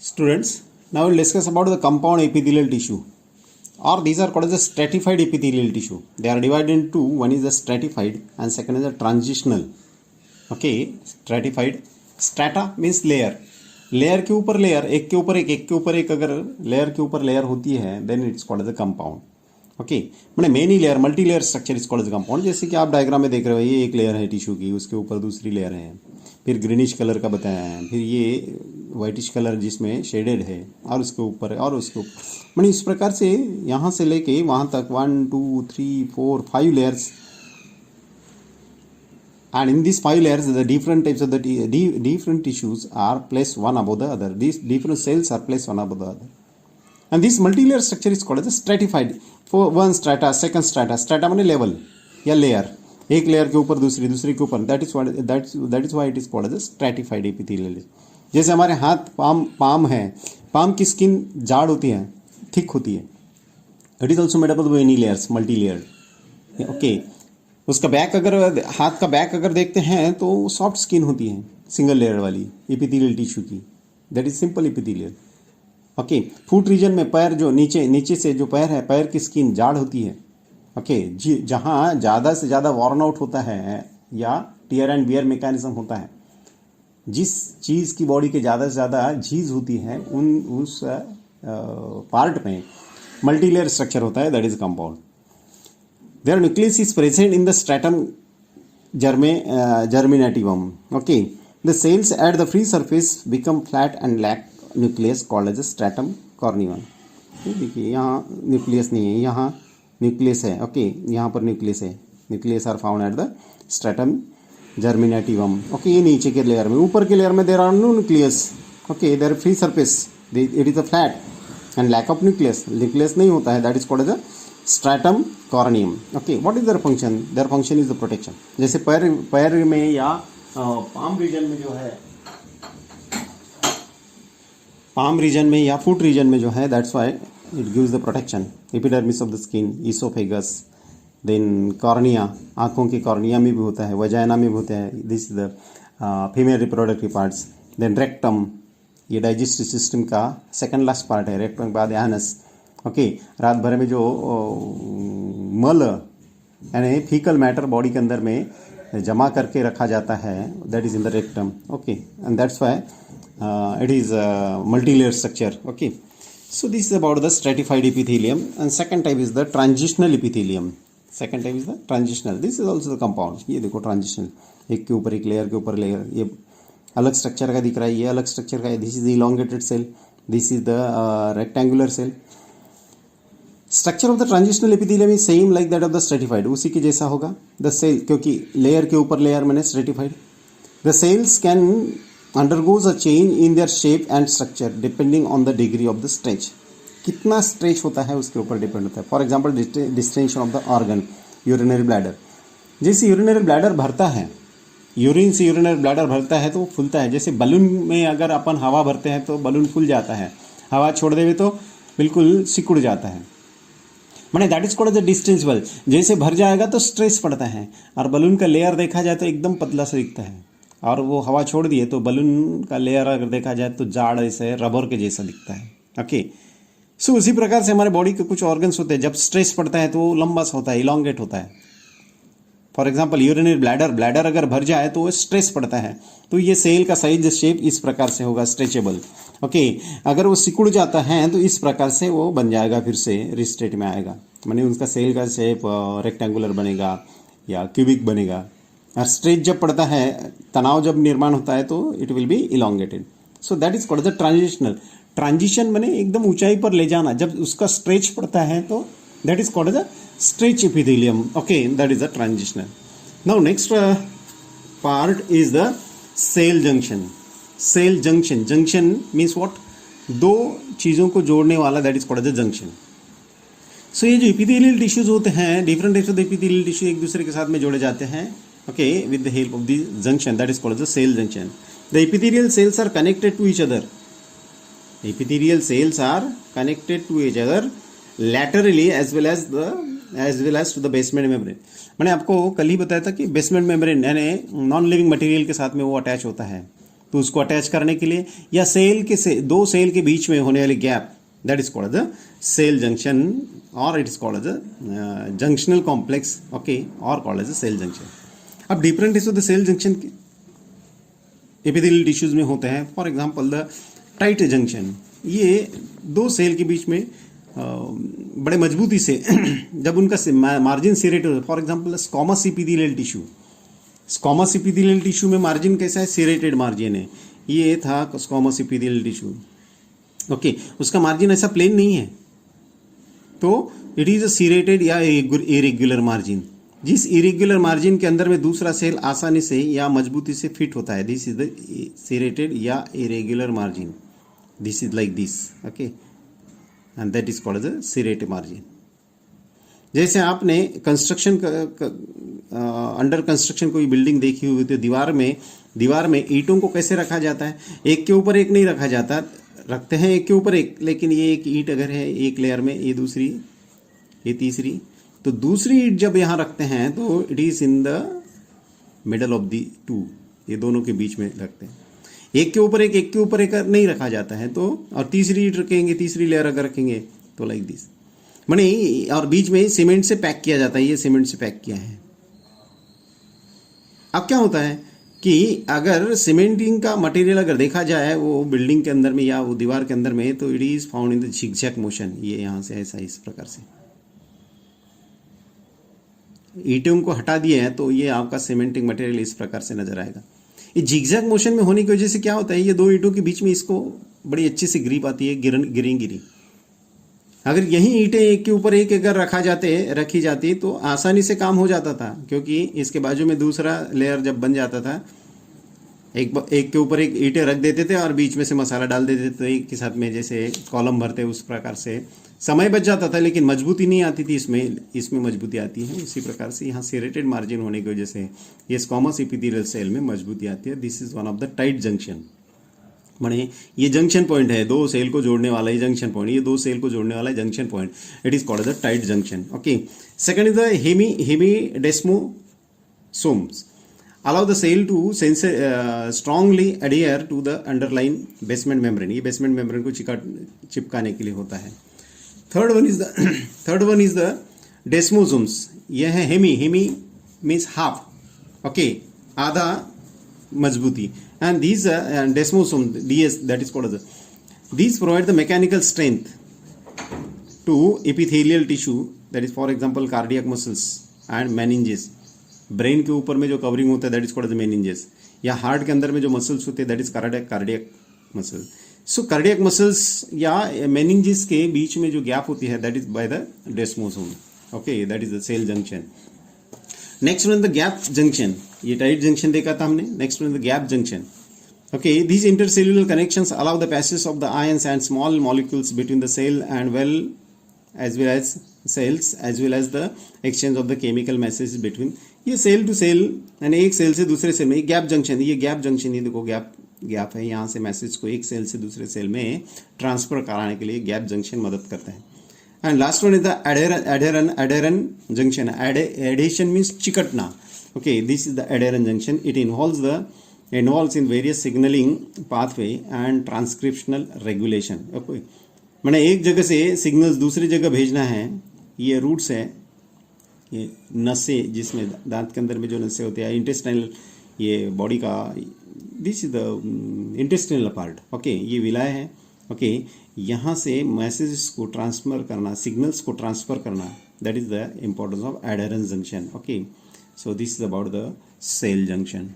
Students, now we'll discuss about the compound epithelial tissue, or these are called as the stratified epithelial tissue. They are divided into, one is the stratified and second is the transitional. Okay, stratified. Strata means layer. Layer के ऊपर layer, एक के ऊपर एक के ऊपर एक अगर लेयर के ऊपर लेयर होती है then it's called as a compound. Okay, मैंने many layer multi layer structure is called as compound. जैसे कि आप डायग्राम में देख रहे हो, ये एक लेयर है टिश्यू की, उसके ऊपर दूसरी लेयर है, फिर ग्रीनिश कलर का बताया है, फिर ये वाइटिश कलर जिसमें शेडेड है, और उसके ऊपर है, और उसके ऊपर, मैंने इस प्रकार से यहाँ से लेके वहाँ तक 1 2 3 4 5 layers. And in these 5 layers, the different types of the different tissues are placed one above the other. These different cells are placed one above the other. And this multi-layer structure is called as stratified. For one strata, second strata. Strata माने level या layer. एक layer के ऊपर दूसरी, दूसरी के ऊपर. That is why it is called as a stratified epithelial. जैसे हमारे हाथ पाम है, पाम की स्किन जाड़ होती है, थिक होती है. It is also made up of many layers, multi-layered. Okay. उसका बैक अगर हाथ का बैक अगर देखते हैं तो सॉफ्ट स्किन होती है, सिंगल लेयर वाली एपिथेलियल टिश्यू की. That is simple epithelial. Okay, foot region में पैर जो नीचे से जो पैर है, पैर की स्किन जाड़ होती है. ओके, जहाँ ज़्यादा से ज़्यादा वॉर्न आउट होता है या टियर एंड बियर मैकेनिज्म होता है, जिस चीज़ की बॉडी के ज़्यादा से ज़्यादा झीज होती है उस पार्ट में मल्टी लेयर स्ट्रक्चर होता है. That is compound. Their nucleus is present in the stratum germinativum. Okay, the cells at the free surface become flat and lack nucleus called as a stratum corneum. देखिए यहाँ nucleus नहीं है, यहाँ nucleus है. Okay, यहाँ पर nucleus है. Nucleus are found at the stratum germinativum. Okay, ये नीचे के लेयर में, ऊपर के लेयर में there are no nucleus. Okay, their free surface, it is a flat and lack of nucleus. Nucleus नहीं होता है. That is called as a stratum corneum. Okay, what is their function? Their function is the protection. जैसे पैर में या palm reason में जो है, पाम रीजन में या फुट रीजन में जो है, that's why it gives the protection. Epidermis of the skin, oesophagus, then cornea, आंखों के कॉर्निया में भी होता है, वजाइना में भी होता है. This is the female reproductive parts. Then rectum, ये डाइजेस्टिव सिस्टम का सेकंड लास्ट पार्ट है. रेक्टम के बाद एनस. ओके, रात भर में जो मल यानी फीकल मैटर बॉडी के अंदर में जमा करके रखा जाता है, that is in the rectum. Okay, and that's why it is multi layer structure. Okay, so this is about the stratified epithelium. And second type is the transitional epithelium. Second type is the transitional. This is also the compound. ये देखो transitional, एक के ऊपर एक, layer के ऊपर layer. ये अलग स्ट्रक्चर का दिख रहा है, ये अलग स्ट्रक्चर का है. This is the elongated cell, this is the rectangular cell. Structure of the transitional epithelium is same like that of the stratified. उसी के जैसा होगा. द सेल, क्योंकि लेयर के ऊपर लेयर मैंने stratified. The cells can undergoes a change in their shape and structure depending on the degree of the stretch. कितना stretch होता है उसके ऊपर डिपेंड होता है. For example, distension of the organ, urinary bladder. जैसे यूरिनरी ब्लैडर भरता है, यूरिन से यूरिनरी ब्लैडर भरता है तो वो फूलता है. जैसे बलून में अगर अपन हवा भरते हैं तो बलून फूल जाता है, हवा छोड़ देवे तो बिल्कुल सिकुड़ जाता है. मैंने that is called as the distance बल. जैसे भर जाएगा तो स्ट्रेस पड़ता है, और बलून का लेयर देखा जाए तो एकदम पतला सा दिखता है, और वो हवा छोड़ दिए तो बलून का लेयर अगर देखा जाए तो जाड़ ऐसे रबर के जैसा दिखता है. ओके, सो उसी प्रकार से हमारे बॉडी के कुछ ऑर्गन्स होते हैं, जब स्ट्रेस पड़ता है तो वो लंबा सा होता है, इलोंगेट होता है. फॉर एग्जाम्पल, यूरिनरी ब्लैडर अगर भर जाए तो वो स्ट्रेस पड़ता है, तो ये सेल का साइज शेप इस प्रकार से होगा, स्ट्रेचेबल. ओके, अगर वो सिकुड़ जाता है तो इस प्रकार से वो बन जाएगा, फिर से रिस्टेट में आएगा. माने उसका सेल का शेप रेक्टेंगुलर बनेगा या क्यूबिक बनेगा. और स्ट्रेच जब पड़ता है, तनाव जब निर्माण होता है तो it will be elongated. So that is called the transitional. Transition माने एकदम ऊंचाई पर ले जाना, जब उसका स्ट्रेच पड़ता है तो that is called the stretch epithelium. Okay, that is the transitional. Now next part is the cell junction. Cell junction, junction means what? दो चीज़ों को जोड़ने वाला, that is called the junction. So ये जो एपिथेलियल टिश्यूज होते हैं, different types of epithelial tissue एक दूसरे के साथ में जोड़े जाते हैं. Okay, with the help of the junction, that is called the cell junction. The epithelial cells are connected to each other. Epithelial cells are connected to each other laterally as well as to the basement membrane. मैंने आपको कल ही बताया था कि basement membrane यानी non living material के साथ में वो अटैच होता है, तो उसको अटैच करने के लिए, या सेल के दो सेल के बीच में होने वाले gap, that is called the cell junction, और it is called as junctional complex, okay, और कॉल्ड एज सेल जंक्शन. अब different is the cell junction epithelial tissues में होते हैं. For example the tight junction, ये दो सेल के बीच में बड़े मजबूती से जब उनका मार्जिन सिरेटेड होता है, for example squamous epithelial tissue, squamous epithelial tissue में मार्जिन कैसा है, सिरेटेड मार्जिन है. ये था स्क्वामस एपिथेलियल टिश्यू, ओके, उसका मार्जिन ऐसा प्लेन नहीं है, तो इट इज अ सिरेटेड या इरेग्युलर मार्जिन. जिस इरेग्युलर मार्जिन के अंदर में दूसरा सेल आसानी से या मजबूती से फिट होता है, दिस इज द सिरेटेड या irregular margin. This is like this, okay, and that is called the serrated margin. जैसे आपने कंस्ट्रक्शन अंडर कंस्ट्रक्शन कोई बिल्डिंग देखी हुई, तो दीवार में ईंटों को कैसे रखा जाता है, एक के ऊपर एक नहीं रखा जाता, रखते हैं एक के ऊपर एक, लेकिन ये एक ईंट अगर है एक लेयर में, ये दूसरी, ये तीसरी, तो दूसरी ईंट जब यहाँ रखते हैं तो it is in the middle of the two, ये दोनों के बीच में रखते हैं. एक के ऊपर एक नहीं रखा जाता है, तो और तीसरी ईंट रखेंगे, तीसरी लेयर अगर रखेंगे तो लाइक दिस, माने, और बीच में सीमेंट से पैक किया जाता है, ये सीमेंट से पैक किया है. अब क्या होता है कि अगर सीमेंटिंग का मटेरियल अगर देखा जाए वो बिल्डिंग के अंदर में या वो दीवार के अंदर में, तो it is found in the zigzag motion. ये यहाँ से ऐसा इस प्रकार से ईंटों को हटा दिए हैं, तो ये आपका सीमेंटिंग मटेरियल इस प्रकार से नजर आएगा. ये झिगझैग मोशन में होने की वजह से क्या होता है, ये दो ईंटों के बीच में इसको बड़ी अच्छी सी ग्रिप आती है, गिरी. अगर यही ईंटें एक के ऊपर एक अगर रखी जाती तो आसानी से काम हो जाता था, क्योंकि इसके बाजू में दूसरा लेयर जब बन जाता था, एक के ऊपर एक ईंटें रख देते थे और बीच में से मसाला डाल देते थे एक के साथ में, जैसे कॉलम भरते, उस प्रकार से समय बच जाता था, लेकिन मजबूती नहीं आती थी. इसमें मजबूती आती है. उसी प्रकार से यहाँ सिरेटेड मार्जिन होने की वजह से ये स्क्वामस एपिथेलियल सेल में मजबूती आती है. This is one of the tight junction. माने ये जंक्शन पॉइंट है, दो सेल को जोड़ने वाला ये जंक्शन पॉइंट, ये दो सेल को जोड़ने वाला junction point, it is called the tight junction. Okay, second is the hemidesmosomes, allow the cell to strongly adhere to the underlying basement membrane. ये basement membrane को चिपकाने के लिए होता है. Third one is the desmosomes. यह है Hemy means half, okay, आधा मजबूती. And these desmosome DS, that is called as these provide the mechanical strength to epithelial tissue, that is for example cardiac muscles and meninges. Brain के ऊपर में जो covering होता है that is called as meninges, या heart के अंदर में जो मसल्स होते हैं that is cardiac muscle. So cardiac muscles या मेनिंजेस के बीच में जो गैप होती है that is by the desmosome. Okay, that is the cell junction. Next one the gap junction. ये टाइट जंक्शन देखा था हमने. Next one the gap junction. Okay, these intercellular connections allow the passage of the ions and small molecules between the cell and as well as cells, as well as the exchange of the chemical messages between. ये cell to cell यानी एक cell से दूसरे cell में gap junction. ये gap junction, ये देखो gap है, यहाँ से मैसेज को एक सेल से दूसरे सेल में ट्रांसफर कराने के लिए गैप जंक्शन मदद करता है. And last one is the adherent junction. Adhesion means चिकटना. Okay, this is the adherent junction. It involves in various signaling pathway and transcriptional regulation. Okay, मैंने एक जगह से सिग्नल्स दूसरी जगह भेजना है. ये रूट्स है, ये नसें, जिसमें दांत के अंदर में जो नसें होती है, इंटेस्टाइनल, ये बॉडी का, this is the intestinal part. Okay, ये विलाय है. ओके, यहाँ से मैसेजेस को ट्रांसफर करना, सिग्नल्स को ट्रांसफर करना, that is the importance of adherence junction. Okay, so this is about the cell junction.